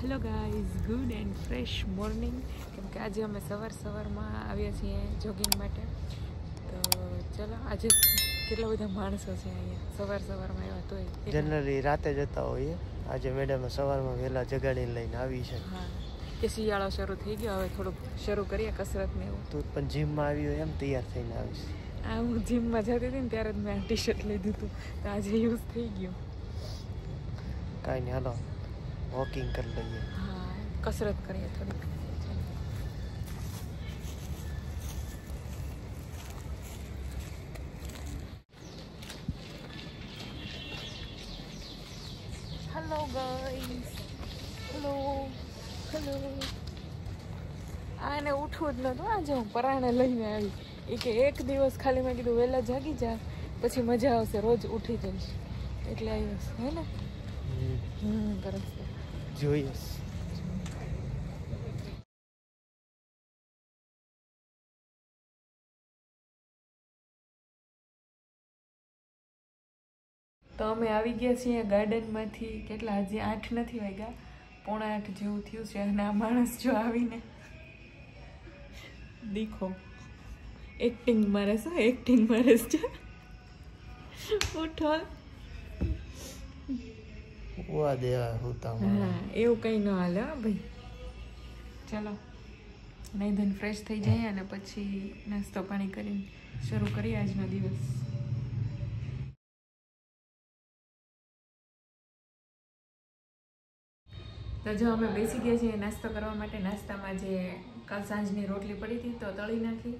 Hello guys, good and fresh morning. કેમ કે આજે અમે સવારમાં આવ્યા છીએ જોગિંગ માટે. તો ચલો, આજે કેટલા બધા માણસો છે અહીંયા સવારમાં આવ્યા. તોય જનરલી રાતે જતા હોઈએ. આજે મેડમ સવારમાં વહેલા જગાડીને લઈને આવી છે. હા, કે શિયાળો શરૂ થઈ ગયો, હવે થોડુંક શરૂ કરીએ કસરત ને એવું. તું પણ જીમમાં આવી હોય એમ તૈયાર થઈને આવીશ. આ હું જીમમાં જતી હતી ને ત્યારે જ મેં આ ટી શર્ટ લીધું હતું, તો આજે યુઝ થઈ ગયું. કાંઈ નહીં, હાલો વોકિંગ કરી લઈએ. હા, કસરત કરીએ થોડીક. Hello guys, hello. આને ઉઠવું જ નહોતું. આજે હું પરાણે લઈને આવી. એ કે એક દિવસ ખાલી મેં કીધું વહેલા જાગી જા, પછી મજા આવશે, રોજ ઉઠી જઈશ. એટલે આવ્યો હે ને. સરસ જોઈએ. તો અમે આવી ગયા છીએ ગાર્ડનમાંથી. કેટલા હજી 8 નથી વાગ્યા, 7:45 જેવું થયું છે. અને આ માણસ જો આવીને દીખો એક્ટિંગ મારે છે, એક્ટિંગ મારે છે. ઉઠો. ઉવા દેવા હોતા. હા, એવું કંઈ ન હાલે હો ભાઈ. ચાલો, નહીં ધન ફ્રેશ થઈ જાય અને પછી નાસ્તો પાણી કરીને શરૂ કરીએ આજનો દિવસ. તો જો અમે બેસી ગયા છીએ નાસ્તો કરવા માટે. નાસ્તામાં જે કાલ સાંજની રોટલી પડી હતી તો તળી નાખી,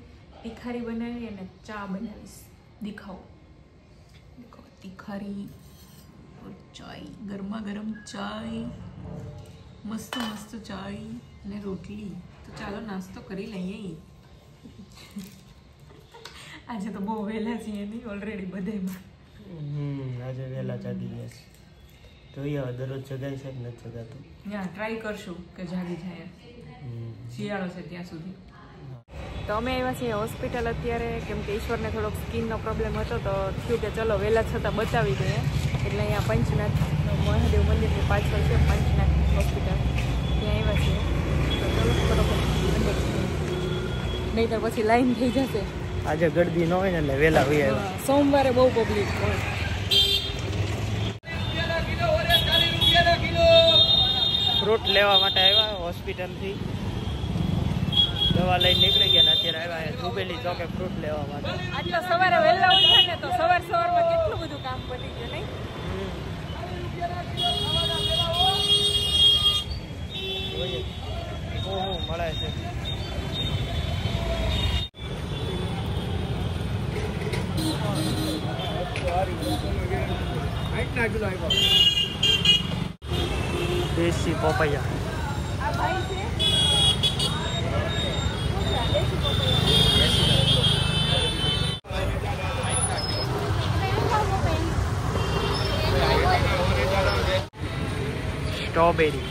તીખારી બનાવી અને ચા બનાવીશ. દેખાઓ તીખારી, ચાય, ગરમા ગરમ ચાય, મસ્ત ચાય અને રોટલી. તો ચાલો નાસ્તો કરી લઈએ. આજે તો બહુ વહેલા છીએ નહીં, ઓલરેડી બધામાં. આજે વહેલા જાગી ગયા છે. જોઈએ હવે દરરોજ જગાય છે કે નથી જગાતું. હા, ટ્રાય કરશું કે જાગી જાય. શિયાળો છે ત્યાં સુધી. તો અમે આવ્યા છીએ હોસ્પિટલ અત્યારે, કેમ કે ઈશ્વરને થોડોક સ્કિનનો પ્રોબ્લેમ હતો. તો થયું કે ચલો વહેલા છતાં બતાવી દઈએ. એટલે અહીંયા પંચનાથ મહાદેવ મંદિરની પાછળ છે પંચનાથ હોસ્પિટલ, ત્યાં આવ્યા છીએ. તો ચલો બરોબર, નહીં તો પછી લાઈન થઈ જશે. આજે ગળદી ન હોય ને એટલે વહેલા હોય આવ્યા. સોમવારે બહુ પબ્લિક હોય. ફ્રૂટ લેવા માટે આવ્યા હોસ્પિટલથી. દવા લઈને નીકળી ગયા ને અત્યારે આવ્યા જુબેલી ચોકે ફ્રૂટ લેવા માટે. આટલો સવારે વહેલા ઉઠે ને તો સવારમાં કેટલું બધું કામ પતી ગયું નહીં. જોઈએ શું મળે છે. દેશી પપૈયા. આ ભાઈ છે સ્ટ્રોબેરી.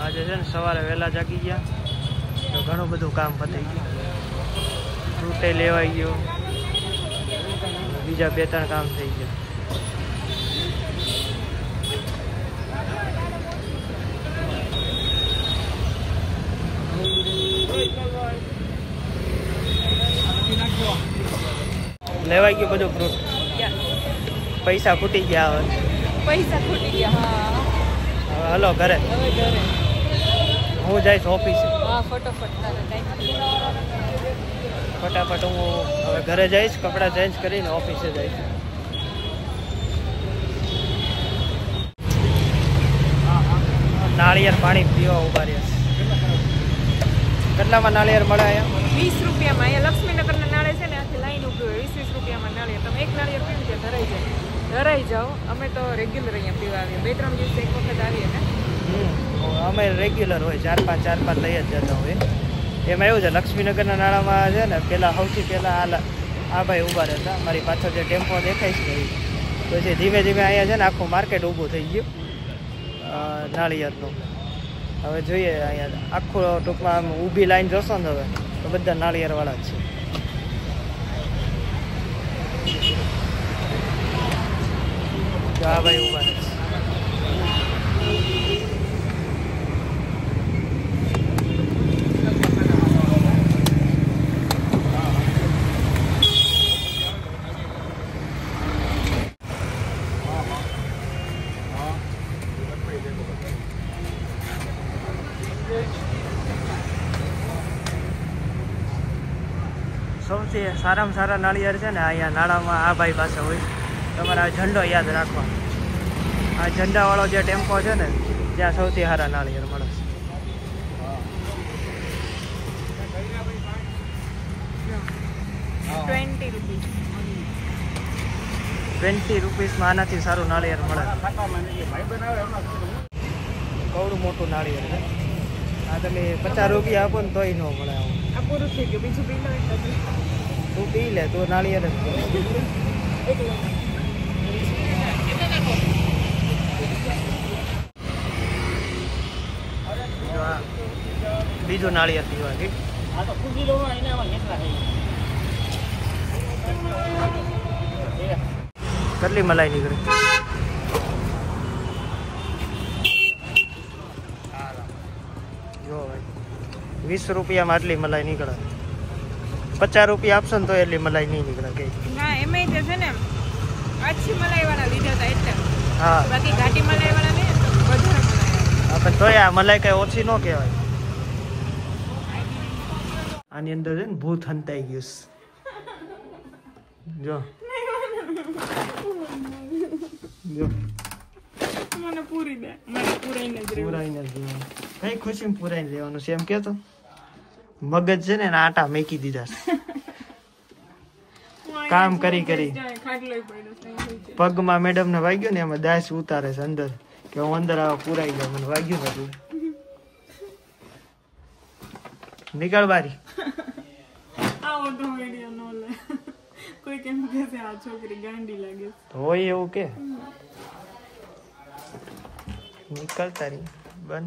આજે છે ને સવારે વહેલા જાગી ગયા તો ઘણું બધું કામ પતી ગયું. ફ્રૂટે લેવાઈ ગયો, બીજા 2-3 કામ થઈ ગયા. લેવાઈ ગયું બધું ફ્રૂટ. પૈસા ખૂટી ગયા. હવે હા. હવે હલો ઘરે. હું જઈશ ઓફિસે. ફટાફટ હું હવે ઘરે જઈશ, કપડાં ચેન્જ કરીને ઓફિસે જઈશ. નાળિયેર પાણી પીવા ઉભા રહ્યા. કેટલામાં નાળિયેર મળે અહીંયા? 20 રૂપિયામાં. અહીંયા લક્ષ્મીનગરના નાળિયેર છે ને, આખી લાઈન ઊભી હોય. 20 રૂપિયામાં નાળિયેર. તમે એક નાળિયેર પીને ધરાઈ જાઓ. અમે તો રેગ્યુલર અહીંયા પીવા આવીએ. 2-3 દિવસે એક વખત આવીએ ને. અમે રેગ્યુલર હોય, 4-5 લઈ જ જતા હોય. એમાં એવું છે લક્ષ્મીનગરના નાળામાં છે ને પેલા સૌથી પહેલા આ ભાઈ ઊભા રહેતા, મારી પાછળ જે ટેમ્પો દેખાય છે પછી ધીમે ધીમે અહીંયા છે ને આખું માર્કેટ ઊભું થઈ ગયું નાળિયેરનું. હવે જોઈએ અહીંયા આખું ટૂંકમાં આમ ઊભી લાઈન જોશો ને હવે તો બધા નાળિયેરવાળા જ છે. આ ભાઈ ઊભા રહે છે. સૌથી સારામાં સારા નાળિયેર છે ને અહીંયા નાળામાં આ ભાઈ પાસે હોય. તમારે આ ઝંડો યાદ રાખવાનો. આ ઝંડાવાળો જે ટેમ્પો છે ને ત્યાં સૌથી સારા નાળિયેર મળે છે. 20 રૂપીસમાં આનાથી સારું નાળિયેર મળે. કવડું મોટું નાળિયેર છે. આ તમે 50 રૂપિયા આપો ને તોય ન મળે. આ પૂરું થઈ ગયું, બીજું પી લો. તું પી લે, તું નાળિયેર જ બીજું નાળિયેર પીવા કેટલી મલાઈ નીકળે. જો ભાઈ 20 રૂપિયામાં આટલી મલાઈ નીકળે. 50 રૂપિયા આપશો ને તો એટલી મલાઈ નહીં નીકળે. કઈ ના એમાં તે છે ને આછી મલાઈ વાળા લીધા હતા એટલે. હા બાકી ઘાટી મલાઈ વાળા નહીં વધારે મલાઈ. આપણે તોય આ મલાઈ કઈ ઓછી ન કહેવાય. આની અંદર છે ને ભૂત હંતાઈ ગયું. જો જો મને પૂરી દે, મને પૂરાઈને જ રહેવું. પૂરાઈને જ રહેવાનું. કઈ ખુશીમાં પૂરાઈને રહેવાનું છે એમ કેતો. મગજ છે ને આટા મેકી દીધા છે કામ કરી કરી. પગમાં મેડમ ને વાગ્યું ને એમાં દાસ ઉતારે છે અંદર કે હું અંદર આવા પૂરાઈ જાઉં. મને વાગ્યું હતું. નીકળ બારી. કોઈ કેમ કહે છે આ છોકરી ગાંડી લાગે હોય એવું કે નીકળ તારી બન.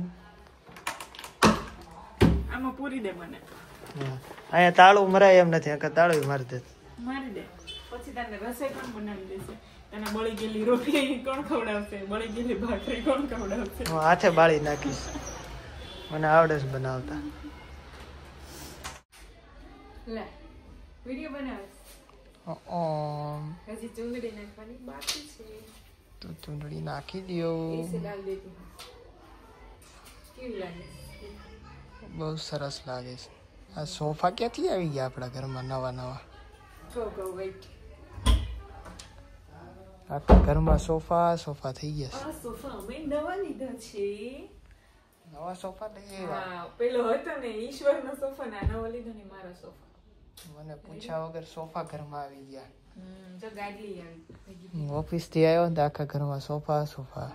આમાં પૂરી દે મને. અહીંયા તાળું મરાય એમ નથી. આખા તાળું મારી દે. મારી દે પછી તને રસોઈ કોણ બનાવી દેશે? તને બળી ગયેલી રોટલી કોણ ખવડાવશે? બળી ગયેલી ભાખરી કોણ ખવડાવશે? હું હાથે બાળી નાખીશ. મને આવડે છે બનાવતા. લે વિડિયો બનાવે. હજી ચૂંદડી નાખવાની બાકી છે. તો ચૂંદડી નાખી દો. કેવી લાગે? બહુ સરસ લાગે છે. આ સોફા ક્યાંથી આવી ગયા આપણા ઘરમાં નવા નવા? આખા ઘરમાં સોફા થઈ ગયા છે. સોફા અમે નવા લીધા છે. નવા સોફા લઈ હા પેલો હતો ને ઈશ્વરનો સોફા ને નવો લીધો ને મારો સોફા. મને પૂછ્યા વગર સોફા ઘરમાં આવી ગયા. જો ગાડી આવી. ઓફિસ થી આવ્યો ને આખા ઘરમાં સોફા.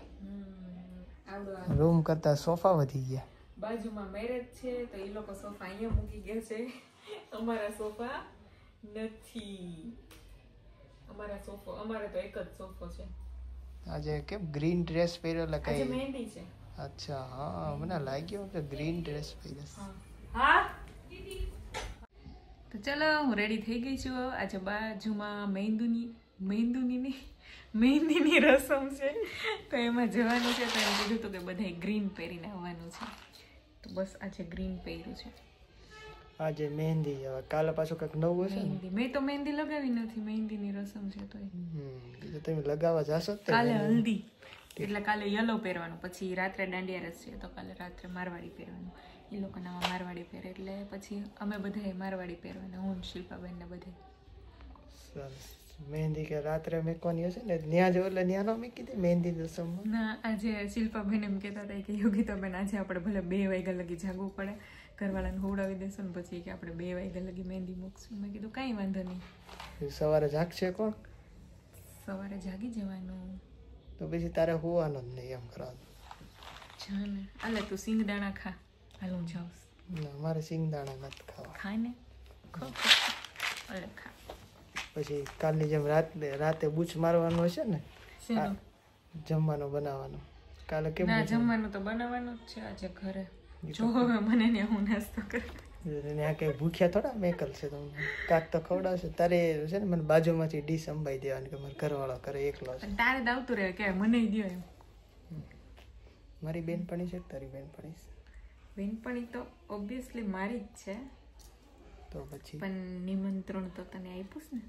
રૂમ કરતા સોફા વધી ગયા. બાજુમાં મેરેજ છે તો એ લોકો સોફા અહીંયા મૂકી ગયા છે. અમારા સોફા નથી. અમારે તો એક જ સોફો છે. આજે કેમ ગ્રીન ડ્રેસ પહેર્યો? આજે મહેંદી છે. અચ્છા હા મને લાગ્યું કે ગ્રીન ડ્રેસ પહેર્યો. હા તો ચલો હું રેડી થઈ ગઈ છું. આજે બાજુમાં મહેંદીની રસમ છે તો એમાં જવાનું છે. તો એમ કીધું હતું કે બધાએ ગ્રીન પહેરીને આવવાનું છે તો બસ આજે ગ્રીન પહેર્યું છે. આજે મહેંદી. હવે કાલે પાછું કંઈક નવું હશે ને? મેં તો મહેંદી લગાવી નથી. મહેંદીની રસમ છે તો તમે લગાવવા જાશો? કાલે હલ્દી એટલે કાલે યલો પહેરવાનું. પછી રાત્રે દાંડિયા રસ છે તો કાલે રાત્રે મારવાડી પહેરવાનું. એ લોકોના મારવાડી પહેરે એટલે પછી અમે બધાએ મારવાડી પહેરવાના. હું શિલ્પાબેન ને બધે. સરસ. મહેંદી કે રાત્રે મેકવાની હશે ને? ત્યાં જો એટલે ત્યાં ન મેકી દે મહેંદી રસમમાં? ના આજે શિલ્પાબેન એમ કહેતા હતા કે યોગિતાબેન આજે આપણે ભલે 2 વાગ્યા લગી જાગવું પડે, ઘરવાળાને હોવડાવી દેશું ને પછી કે આપણે 2 વાગ્યા લગી મહેંદી મૂકશું. મેં કીધું કાંઈ વાંધો નહીં. સવારે જાગશે કોણ? સવારે જાગી જવાનું. તો પછી તારે હોવાનું જ નહીં એમ કરવાનું. જાને આલે તું સિંગદાણા ખા. હાલ હું જાઉં. ના મારે સિંગદાણા નથી ખાવા. ખાય ને ખા. અલે ખા. પછી કાલની જેમ રાતે બૂચ મારવાનું હશે ને શેનું? જમવાનું બનાવવાનું કાલે કેમ ના જમવાનું તો બનાવવાનું જ છે આજે ઘરે. જો હવે મને ને હું નાસ્તો કર ત્યાં કઈ ભૂખ્યા થોડા મેકલ છે તમને કાક તો ખવડાવશે તારે છે ને મને બાજુમાંથી ડીશ અંબાઈ દેવાની કે મારો ઘરવાળો કરે એકલો છે તારે દાવતું રહે કે મને દો એમ. મારી બેનપણી છે તારી બેનપણી બેનપણી તો ઓબ્વિયસલી મારી જ છે તો પછી પણ નિમંત્રણ તો તને આપ્યું છે ને.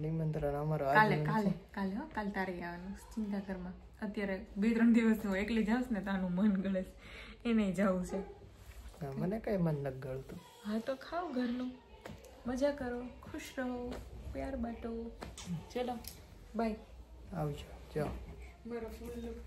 નિમંત્રણ અમારો કાલે કાલે કાલે હો કાલે તારે આવવાનું ચિંતા કરમાં. અત્યારે 2-3 દિવસ હું એકલી જાઉં ને તાનું મન ગળે છે એને જવું છે. મને કઈ મન ન ગળતું. હા તો ખાઓ ઘરનું, મજા કરો, ખુશ રહો, પ્યાર બાટો. ચલો બાય. આવજો જાઓ. મારો ફૂલ લુક